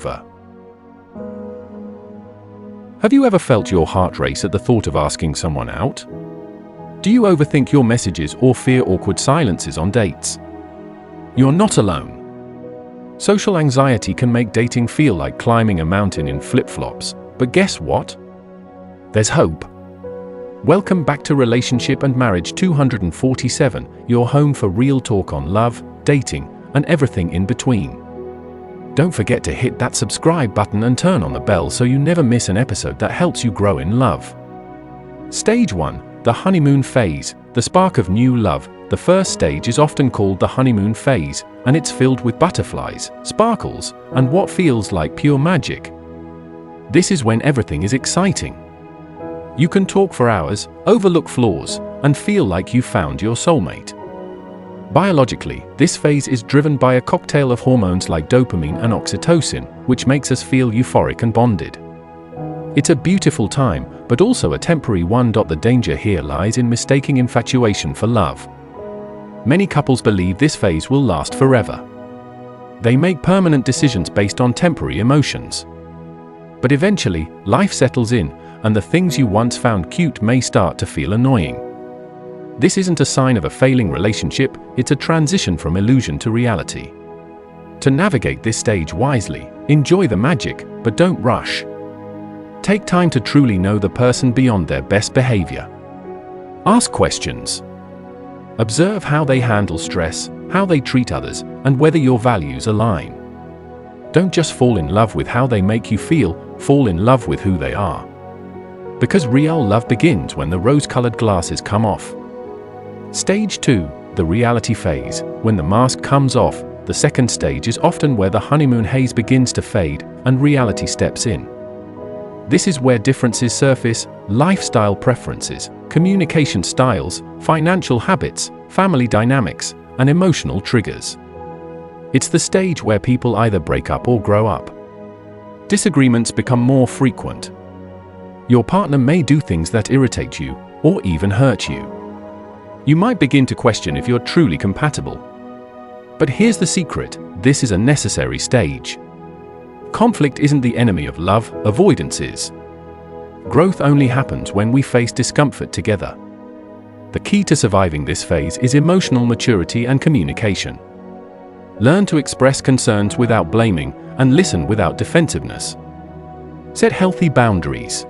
over. Have you ever felt your heart race at the thought of asking someone out? Do you overthink your messages or fear awkward silences on dates? You're not alone. Social anxiety can make dating feel like climbing a mountain in flip-flops, but guess what? There's hope. Welcome back to Relationship and Marriage 247, your home for real talk on love, dating, and everything in between. Don't forget to hit that subscribe button and turn on the bell so you never miss an episode that helps you grow in love. Stage 1, the honeymoon phase, the spark of new love. The first stage is often called the honeymoon phase, and it's filled with butterflies, sparkles, and what feels like pure magic. This is when everything is exciting. You can talk for hours, overlook flaws, and feel like you've found your soulmate. Biologically, this phase is driven by a cocktail of hormones like dopamine and oxytocin, which makes us feel euphoric and bonded. It's a beautiful time, but also a temporary one. The danger here lies in mistaking infatuation for love. Many couples believe this phase will last forever. They make permanent decisions based on temporary emotions. But eventually, life settles in, and the things you once found cute may start to feel annoying. This isn't a sign of a failing relationship, it's a transition from illusion to reality. To navigate this stage wisely, enjoy the magic, but don't rush. Take time to truly know the person beyond their best behavior. Ask questions. Observe how they handle stress, how they treat others, and whether your values align. Don't just fall in love with how they make you feel, fall in love with who they are. Because real love begins when the rose-colored glasses come off. Stage 2, the reality phase. When the mask comes off, the second stage is often where the honeymoon haze begins to fade and reality steps in. This is where differences surface, lifestyle preferences, communication styles, financial habits, family dynamics, and emotional triggers. It's the stage where people either break up or grow up. Disagreements become more frequent. Your partner may do things that irritate you, or even hurt you. You might begin to question if you're truly compatible. But here's the secret, this is a necessary stage. Conflict isn't the enemy of love, avoidance is. Growth only happens when we face discomfort together. The key to surviving this phase is emotional maturity and communication. Learn to express concerns without blaming, and listen without defensiveness. Set healthy boundaries.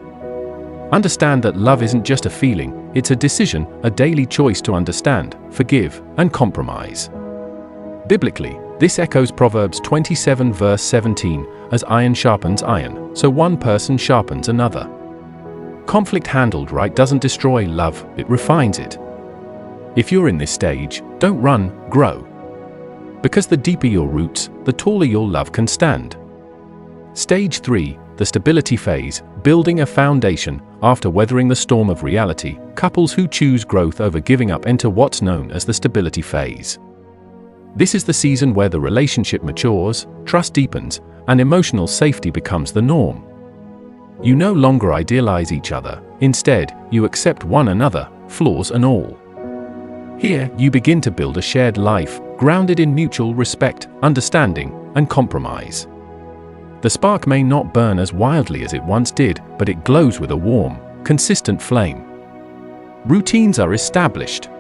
Understand that love isn't just a feeling, it's a decision, a daily choice to understand, forgive, and compromise. Biblically, this echoes Proverbs 27 verse 17, as iron sharpens iron, so one person sharpens another. Conflict handled right doesn't destroy love, it refines it. If you're in this stage, don't run, grow. Because the deeper your roots, the taller your love can stand. Stage 3, the stability phase, building a foundation. After weathering the storm of reality, couples who choose growth over giving up enter what's known as the stability phase. This is the season where the relationship matures, trust deepens, and emotional safety becomes the norm. You no longer idealize each other, instead, you accept one another, flaws and all. Here, you begin to build a shared life, grounded in mutual respect, understanding, and compromise. The spark may not burn as wildly as it once did, but it glows with a warm, consistent flame. Routines are established.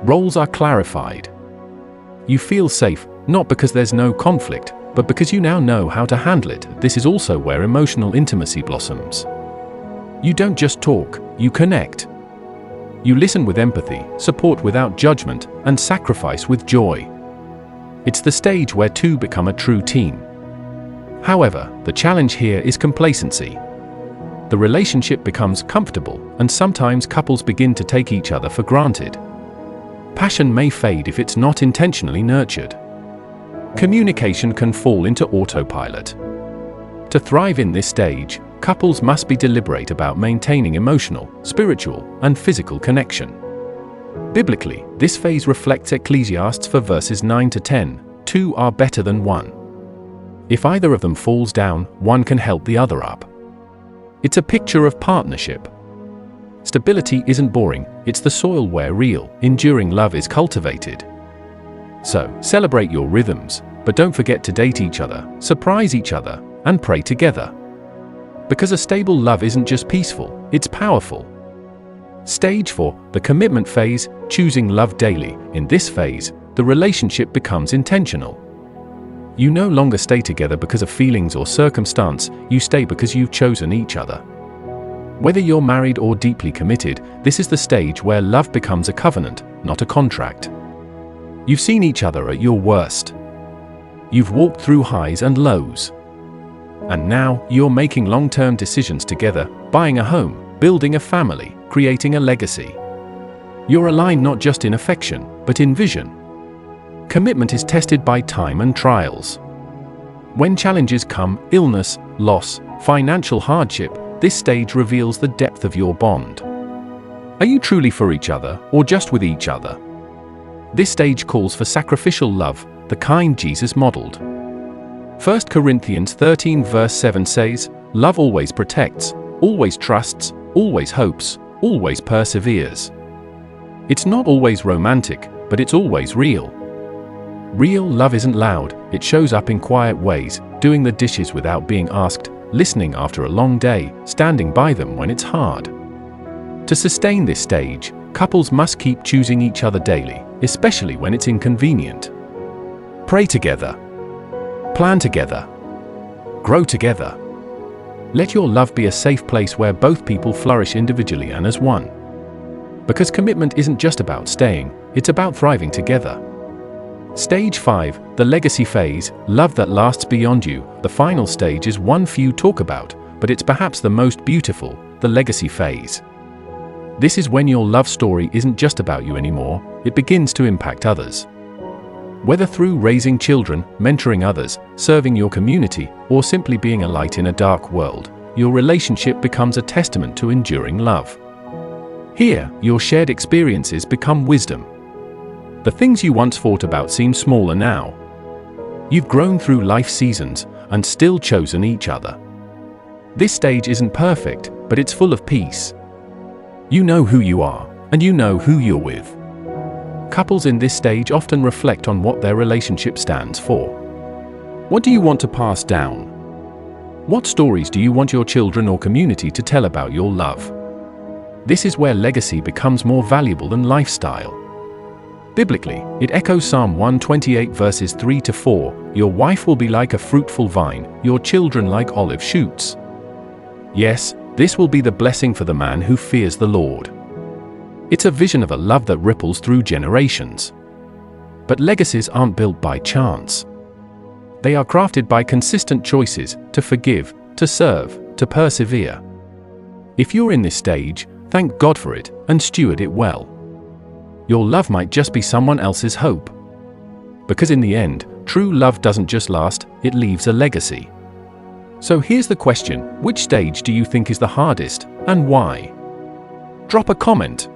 Roles are clarified. You feel safe, not because there's no conflict, but because you now know how to handle it. This is also where emotional intimacy blossoms. You don't just talk, you connect. You listen with empathy, support without judgment, and sacrifice with joy. It's the stage where two become a true team. However, the challenge here is complacency. The relationship becomes comfortable, and sometimes couples begin to take each other for granted. Passion may fade if it's not intentionally nurtured. Communication can fall into autopilot. To thrive in this stage, couples must be deliberate about maintaining emotional, spiritual, and physical connection. Biblically, this phase reflects Ecclesiastes 4 verses 9 to 10, two are better than one. If either of them falls down, one can help the other up. It's a picture of partnership. Stability isn't boring, it's the soil where real, enduring love is cultivated. So, celebrate your rhythms, But don't forget to date each other, surprise each other, and pray together. Because a stable love isn't just peaceful, it's powerful. Stage 4, the commitment phase, choosing love daily. In this phase, the relationship becomes intentional. You no longer stay together because of feelings or circumstance, you stay because you've chosen each other. Whether you're married or deeply committed, this is the stage where love becomes a covenant, not a contract. You've seen each other at your worst. You've walked through highs and lows. And now, you're making long-term decisions together, buying a home, building a family, creating a legacy. You're aligned not just in affection, but in vision. Commitment is tested by time and trials. When challenges come, illness, loss, financial hardship, this stage reveals the depth of your bond. Are you truly for each other, or just with each other? This stage calls for sacrificial love, the kind Jesus modeled. 1 Corinthians 13 verse 7 says, "Love always protects, always trusts, always hopes, always perseveres." It's not always romantic, but it's always real. Real love isn't loud, it shows up in quiet ways, doing the dishes without being asked, listening after a long day, standing by them when it's hard. To sustain this stage, couples must keep choosing each other daily, especially when it's inconvenient. Pray together. Plan together. Grow together. Let your love be a safe place where both people flourish individually and as one. Because commitment isn't just about staying, it's about thriving together. Stage 5, the legacy phase, love that lasts beyond you. The final stage is one few talk about, but it's perhaps the most beautiful, the legacy phase. This is when your love story isn't just about you anymore, it begins to impact others. Whether through raising children, mentoring others, serving your community, or simply being a light in a dark world, your relationship becomes a testament to enduring love. Here, your shared experiences become wisdom. The things you once fought about seem smaller now. You've grown through life seasons and still chosen each other. This stage isn't perfect, but it's full of peace. You know who you are, and you know who you're with. Couples in this stage often reflect on what their relationship stands for. What do you want to pass down? What stories do you want your children or community to tell about your love? This is where legacy becomes more valuable than lifestyle. Biblically, it echoes Psalm 128 verses 3 to 4, "Your wife will be like a fruitful vine, your children like olive shoots." Yes, this will be the blessing for the man who fears the Lord. It's a vision of a love that ripples through generations. But legacies aren't built by chance. They are crafted by consistent choices to forgive, to serve, to persevere. If you're in this stage, thank God for it and steward it well. Your love might just be someone else's hope. Because in the end, true love doesn't just last, it leaves a legacy. So here's the question, which stage do you think is the hardest, and why? Drop a comment.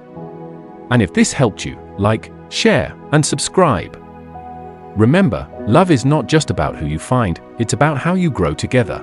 And if this helped you, like, share, and subscribe. Remember, love is not just about who you find, it's about how you grow together.